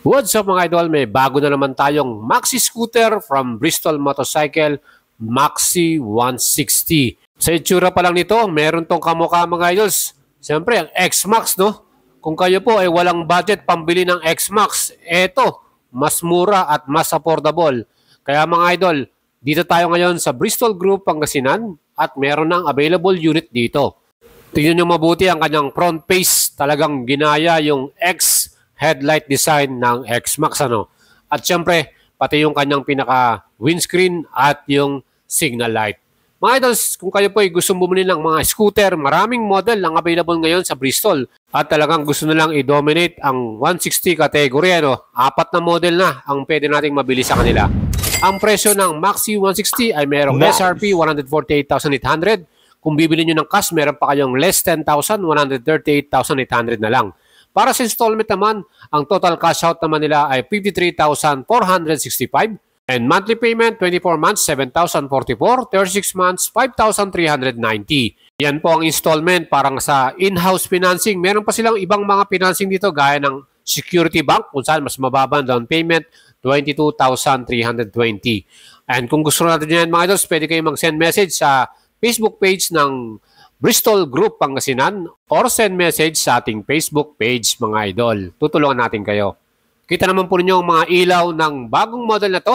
What's up mga idol? May bago na naman tayong Maxi scooter from Bristol Motorcycle, Maxi 160. Sa itsura pa lang nito, meron tong kamukha mga idols. Siyempre, ang X-Max, no? Kung kayo po ay walang budget pambili ng X-Max, eto, mas mura at mas affordable. Kaya mga idol, dito tayo ngayon sa Bristol Group, Pangasinan at meron ng available unit dito. Tingnan nyo mabuti ang kanyang front face. Talagang ginaya yung X headlight design ng X-Max, ano. At syempre, pati yung kanyang pinaka windscreen at yung signal light. Mga idols, kung kayo po ay gusto bumili ng mga scooter, maraming model ang available ngayon sa Bristol. At talagang gusto nilang i-dominate ang 160 category, ano. 4 na model na ang pwede nating mabili sa kanila. Ang presyo ng Maxi 160 ay merong SRP 148,800. Kung bibili nyo ng cash, meron pa kayong less 10,000, 138,800 na lang. Para sa installment naman, ang total cash out naman nila ay 53,465 and monthly payment 24 months 7,044, 36 months 5,390. Yan po ang installment parang sa in-house financing. Meron pa silang ibang mga financing dito gaya ng Security Bank kung saan mas mababa ang down payment 22,320. And kung gusto natin yan mga idols, pwede kayo mag-send message sa Facebook page ng Bristol Group Pangasinan or send message sa ating Facebook page mga idol. Tutulungan natin kayo. Kita naman po ninyo ang mga ilaw ng bagong model na to.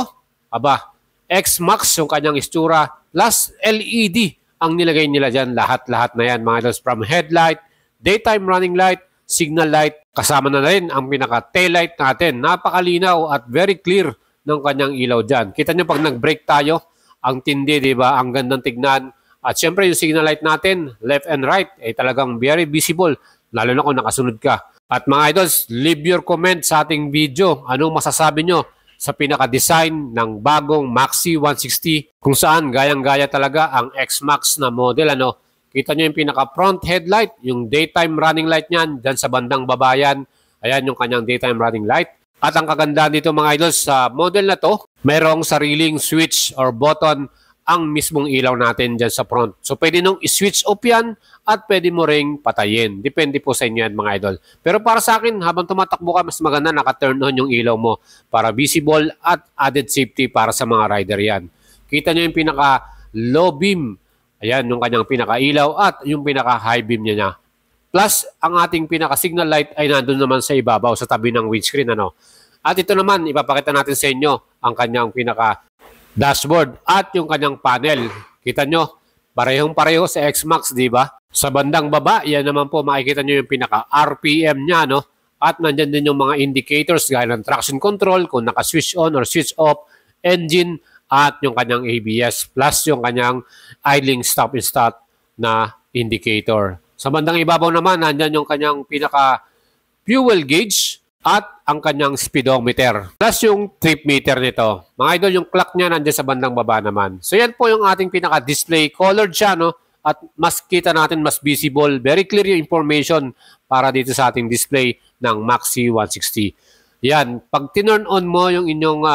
Aba, X-Max yung kanyang istura plus LED ang nilagay nila dyan. Lahat-lahat na yan mga idols, from headlight, daytime running light, signal light. Kasama na rin ang pinaka-tail light natin. Napakalinaw at very clear ng kanyang ilaw dyan. Kita nyo pag nag-brake tayo, ang tindi, di ba? Ang gandang tignan. At syempre yung signal light natin, left and right, ay talagang very visible, lalo na kung nakasunod ka. At mga idols, leave your comment sa ating video. Anong masasabi nyo sa pinaka-design ng bagong Maxi 160 kung saan gayang-gaya talaga ang X-Max na model. Ano? Kita nyo yung pinaka-front headlight, yung daytime running light niyan, dyan sa bandang babayan. Ayan yung kanyang daytime running light. At ang kagandahan dito mga idols, sa model na to, mayroong sariling switch or button ang mismong ilaw natin dyan sa front. So, pwede nung i-switch off yan at pwede mo ring patayin. Depende po sa inyo yan, mga idol. Pero para sa akin, habang tumatakbo ka, mas maganda naka-turn on yung ilaw mo para visible at added safety para sa mga rider yan. Kita nyo yung pinaka-low beam. Ayan, yung kanyang pinaka-ilaw at yung pinaka-high beam niya. Plus, ang ating pinaka-signal light ay nandun naman sa ibabaw, sa tabi ng windscreen. Ano? At ito naman, ipapakita natin sa inyo ang kanyang dashboard at yung kanyang panel. Kita nyo, parehong-pareho sa X-Max, di ba? Sa bandang baba, yan naman po makikita nyo yung pinaka-RPM niya, no? At nandyan din yung mga indicators gaya ng traction control, kung naka-switch on or switch off, engine, at yung kanyang ABS, plus yung kanyang idling stop and start na indicator. Sa bandang ibabaw naman, nandyan yung kanyang pinaka-fuel gauge, at ang kanyang speedometer. Plus yung trip meter nito. Mga idol, yung clock niya nandiyan sa bandang baba naman. So yan po yung ating pinaka-display. Colored siya, no? At mas kita natin, mas visible. Very clear yung information para dito sa ating display ng Maxi 160. Yan. Pag tinurn on mo yung inyong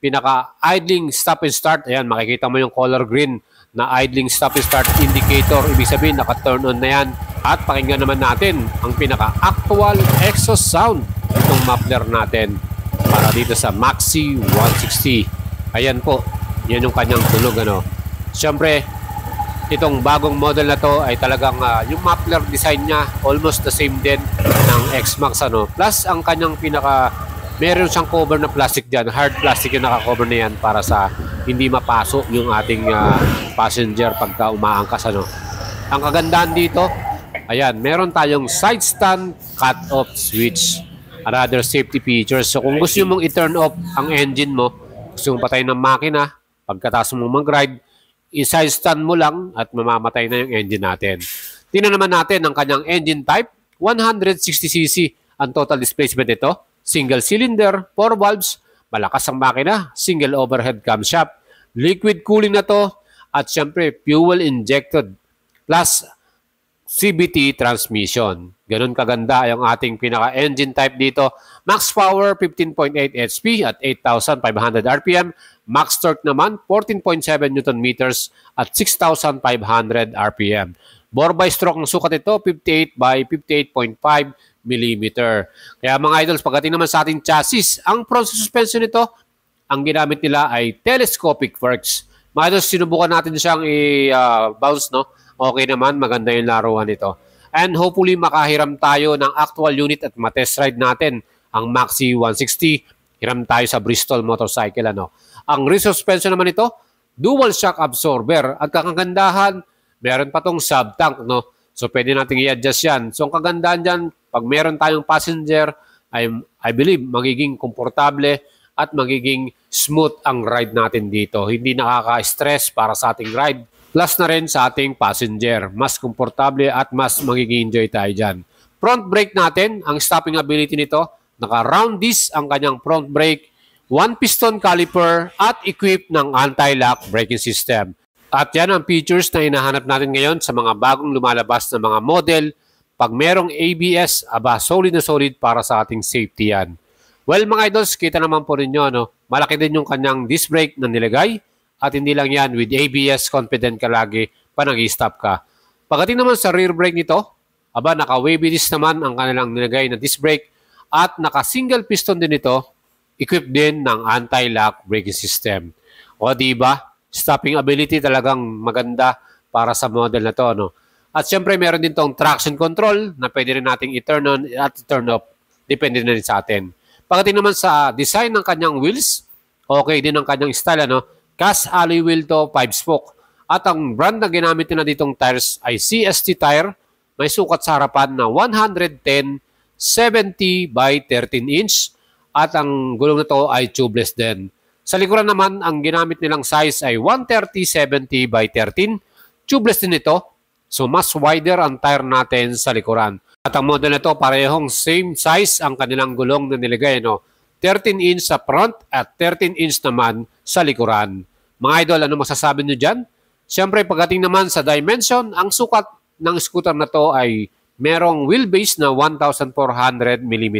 pinaka-idling stop and start, ayan, makikita mo yung color green na idling stop and start indicator. Ibig sabihin, naka-turn on na yan. At pakinggan naman natin ang pinaka-actual exhaust sound itong muffler natin para dito sa Maxi 160. Ayan po, yan yung kanyang tunog. Ano. Siyempre, itong bagong model na to ay talagang yung muffler design niya almost the same din ng X-Max. Ano. Plus, ang kanyang meron siyang cover na plastic dyan. Hard plastic yung naka-cover na yan para sa hindi mapasok yung ating passenger pagka umaangkas. Ano. Ang kagandahan dito, ayan, meron tayong side stand cut-off switch. Another safety features. So kung gusto mong i-turn off ang engine mo, gusto mong patayin ng makina, pagkatapos mong mag-ride, i-side stand mo lang at mamamatay na yung engine natin. Tingnan naman natin ang kanyang engine type. 160cc ang total displacement nito. Single cylinder, 4 valves, malakas ang makina, single overhead camshaft, liquid cooling na to, at syempre fuel injected plus CVT transmission. Ganun kaganda yung ating pinaka-engine type dito. Max power 15.8 HP at 8,500 RPM. Max torque naman 14.7 Newton meters at 6,500 RPM. Bore by stroke ng sukat ito 58 by 58.5 Kaya mga idols, pagdating naman sa ating chassis, ang front suspension nito, ang ginamit nila ay telescopic works. Mga idols, sinubukan natin siyang i-bounce, no? Okay naman, maganda yung laruan nito. And hopefully makahiram tayo ng actual unit at matest ride natin ang Maxi 160. Hiram tayo sa Bristol motorcycle. Ano? Ang rear suspension naman ito, dual shock absorber. At kagandahan, meron pa tong sub-tank. No? So pwede natin i-adjust yan. So ang kagandahan dyan, pag meron tayong passenger, I believe magiging komportable at magiging smooth ang ride natin dito. Hindi nakaka-stress para sa ating ride. Plus na rin sa ating passenger. Mas komportable at mas magiging enjoy tayo dyan. Front brake natin, ang stopping ability nito, naka-round disc ang kanyang front brake, 1 piston caliper at equipped ng anti-lock braking system. At yan ang features na hinahanap natin ngayon sa mga bagong lumalabas na mga model. Pag merong ABS, solid na solid para sa ating safety yan. Well mga idols, kita naman po ninyo, no? Malaki din yung kanyang disc brake na nilagay. At hindi lang yan, with ABS, confident ka lagi pa nag-stop ka. Pagdating naman sa rear brake nito, naka-wavy disc naman ang kanilang nilagay na disc brake at naka-single piston din ito, equipped din ng anti-lock braking system. O diba, stopping ability talagang maganda para sa model na to. No? At syempre meron din tong traction control na pwede rin nating i-turn on at i-turn off. Depende na rin sa atin. Pagdating naman sa design ng kanyang wheels, okay din ang kanyang style. Cast alloy wheel to, 5-spoke. At ang brand na ginamit nila ditong tires ay CST tire. May sukat sa harapan na 110/70 by 13 inch. At ang gulong nito ay tubeless din. Sa likuran naman, ang ginamit nilang size ay 130/70 by 13. Tubeless din ito. So mas wider ang tire natin sa likuran. At ang model nito parehong same size ang kanilang gulong na nilagay. 13 inch sa front at 13 inch naman sa likuran. Mga idol, ano masasabi nyo dyan? Siyempre, pagdating naman sa dimension, ang sukat ng scooter na to ay merong wheelbase na 1,400 mm.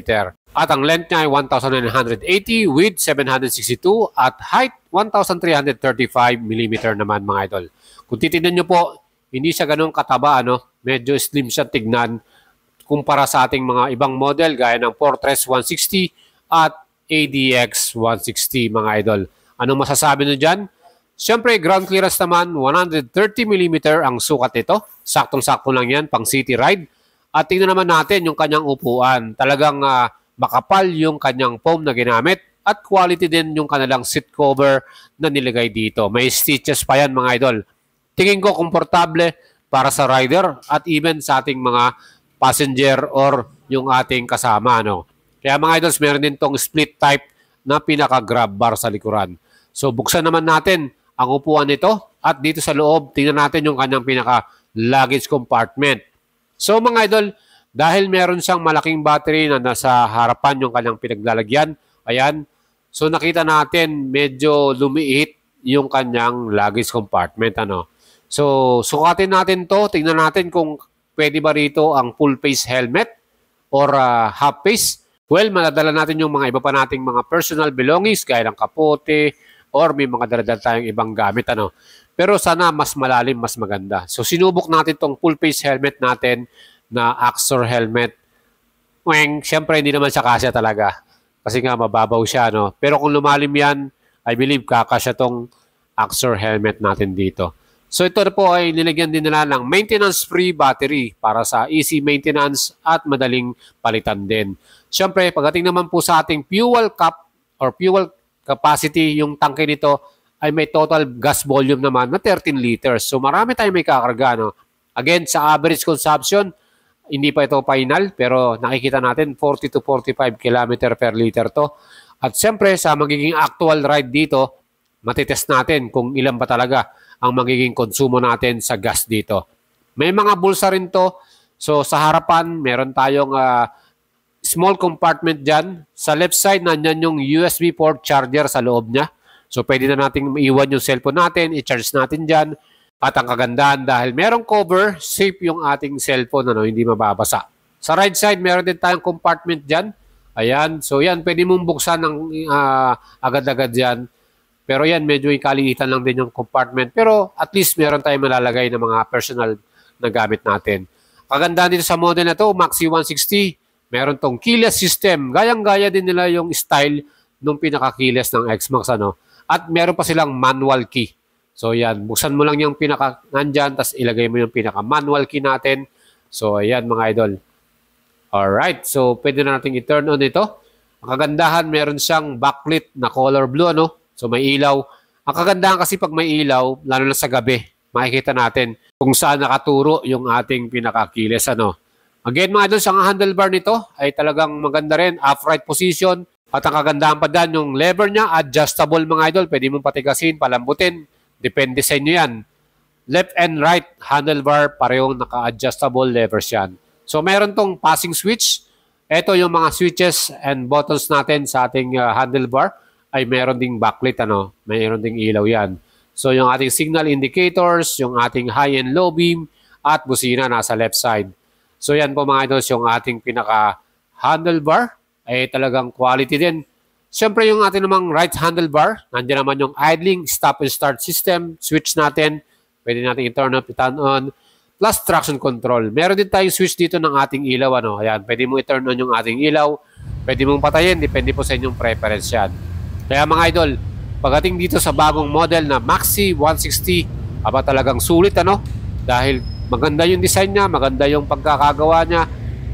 At ang length niya ay 1,980 with 762 at height 1,335 mm naman mga idol. Kung titignan nyo po, hindi siya ganun kataba, medyo slim siya tignan kumpara sa ating mga ibang model gaya ng Fortress 160 at ADX 160 mga idol. Anong masasabi nyo dyan? Siyempre, ground clearance naman, 130 mm ang sukat nito. Saktong-sakto lang yan, pang city ride. At tingnan naman natin yung kanyang upuan. Talagang makapal yung kanyang foam na ginamit. At quality din yung kanilang seat cover na nilagay dito. May stitches pa yan mga idol. Tingin ko komportable para sa rider at even sa ating mga passenger or yung ating kasama. Kaya mga idols, meron din tong split type na pinaka-grab bar sa likuran. So buksan naman natin ang upuan nito at dito sa loob, tingnan natin yung kanyang pinaka-luggage compartment. So mga idol, dahil meron siyang malaking battery na nasa harapan yung kanyang pinaglalagyan, ayan, so nakita natin medyo lumiit yung kanyang luggage compartment. So sukatin natin to, tingnan natin kung pwede ba rito ang full face helmet or half face. Well, madadala natin yung mga iba pa nating mga personal belongings gaya ng kapote or may mga daladala tayong ibang gamit. Pero sana mas malalim, mas maganda. So sinubok natin tong full face helmet natin na Axor helmet. Siyempre hindi naman siya kasya talaga kasi nga mababaw siya. Pero kung lumalim yan, I believe kakasya tong Axor helmet natin dito. So ito po ay nilagyan din nila ng maintenance-free battery para sa easy maintenance at madaling palitan din. Siyempre, pagdating naman po sa ating fuel cap or fuel capacity, yung tangke nito ay may total gas volume naman na 13 liters. So marami tayong may kakarga. Again, sa average consumption, hindi pa ito final pero nakikita natin 40 to 45 km per liter to. At siyempre, sa magiging actual ride dito, matitest natin kung ilan ba talaga ang magiging konsumo natin sa gas dito. May mga bulsa rin to. So sa harapan, meron tayong small compartment dyan. Sa left side, nandyan yung USB port charger sa loob niya. So pwede na natin iwan yung cellphone natin, i-charge natin dyan. At ang kagandahan dahil merong cover, safe yung ating cellphone, hindi mababasa. Sa right side, meron din tayong compartment dyan. Ayan, so yan, pwede mong buksan ng agad-agad dyan. Pero yan, medyo ikaliitan lang din yung compartment. Pero at least meron tayong malalagay ng mga personal na gamit natin. Kagandahan dito sa model na to, Maxi 160, Meron tong keyless system. Gayang-gaya din nila yung style nung pinaka-keyless ng X-Max, ano. At meron pa silang manual key. So yan, buksan mo lang yung pinaka nandyan, tapos ilagay mo yung pinaka-manual key natin. So ayan mga idol. Alright, so pwede na natin i-turn on ito. Ang kagandahan, meron siyang backlit na color blue, ano. So may ilaw. Ang kagandahan kasi pag may ilaw, lalo na sa gabi, makikita natin kung saan nakaturo yung ating pinaka-keyless, ano. Again mga idol, ang handlebar nito ay talagang maganda rin, upright position. At ang kagandahan pa dyan, yung lever niya, adjustable mga idol. Pwede mong patigasin, palambutin. Depende sa inyo yan. Left and right handlebar, parehong naka-adjustable levers yan. So meron tong passing switch. Ito yung mga switches and buttons natin sa ating handlebar ay meron ding backlit, ano. Meron ding ilaw yan. So yung ating signal indicators, yung ating high and low beam, at busina nasa left side. So yan po mga idols, yung ating pinaka handlebar ay talagang quality din. Siyempre yung ating namang right handlebar, nandiyan naman yung idling, stop and start system, switch natin, pwede natin i-turn up, i-turn on, plus traction control. Meron din tayong switch dito ng ating ilaw, ano. Ayan, pwede mong i-turn on yung ating ilaw, pwede mong patayin, depende po sa inyong preference yan. Kaya mga idol, pagdating dito sa bagong model na Maxi 160, aba talagang sulit, ano, dahil maganda yung design niya, maganda yung pagkakagawa niya.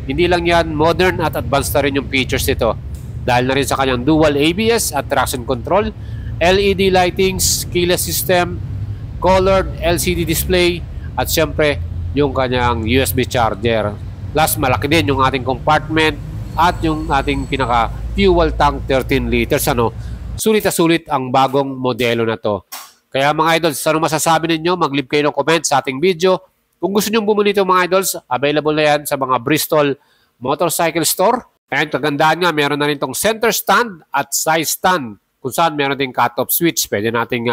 Hindi lang yan, modern at advanced na rin yung features nito. Dahil na rin sa kanyang dual ABS at traction control, LED lightings, keyless system, colored LCD display, at syempre yung kanyang USB charger. Plus malaki din yung ating compartment at yung ating pinaka fuel tank 13 liters, ano. Sulit na sulit ang bagong modelo na to. Kaya mga idols, ano masasabi ninyo? Mag-leave kayo ng comment sa ating video. Kung gusto nyo bumili ito mga idols, available na yan sa mga Bristol Motorcycle Store. And kagandaan nga, meron na rin itong center stand at side stand kung saan meron din cut-off switch. Pwede natin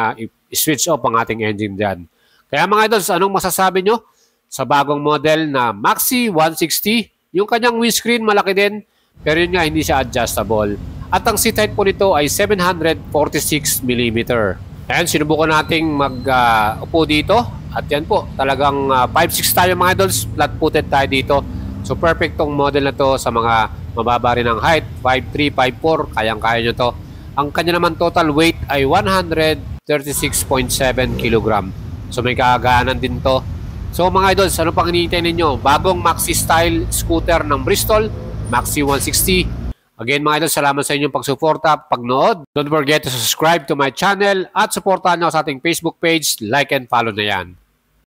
i-switch off ang ating engine dyan. Kaya mga idols, anong masasabi nyo sa bagong model na Maxi 160? Yung kanyang windscreen malaki din, pero yun nga hindi siya adjustable. At ang seat height po nito ay 746mm. And sinubukan nating mag-upo dito. At yan po, talagang 5'6 tayo mga idols, flat-footed tayo dito. So perfect tong model na to sa mga mababa rin ang height, 5'3", 5'4", kayang-kaya nyo to. Ang kanya naman total weight ay 136.7 kg. So may kagaanan din to. So mga idols, ano pang hinihintay ninyo? Bagong Maxi style scooter ng Bristol, Maxi 160. Again mga idols, salamat sa inyong pagsuporta, pagnood. Don't forget to subscribe to my channel at supportahan nyo sa ating Facebook page, like and follow na yan.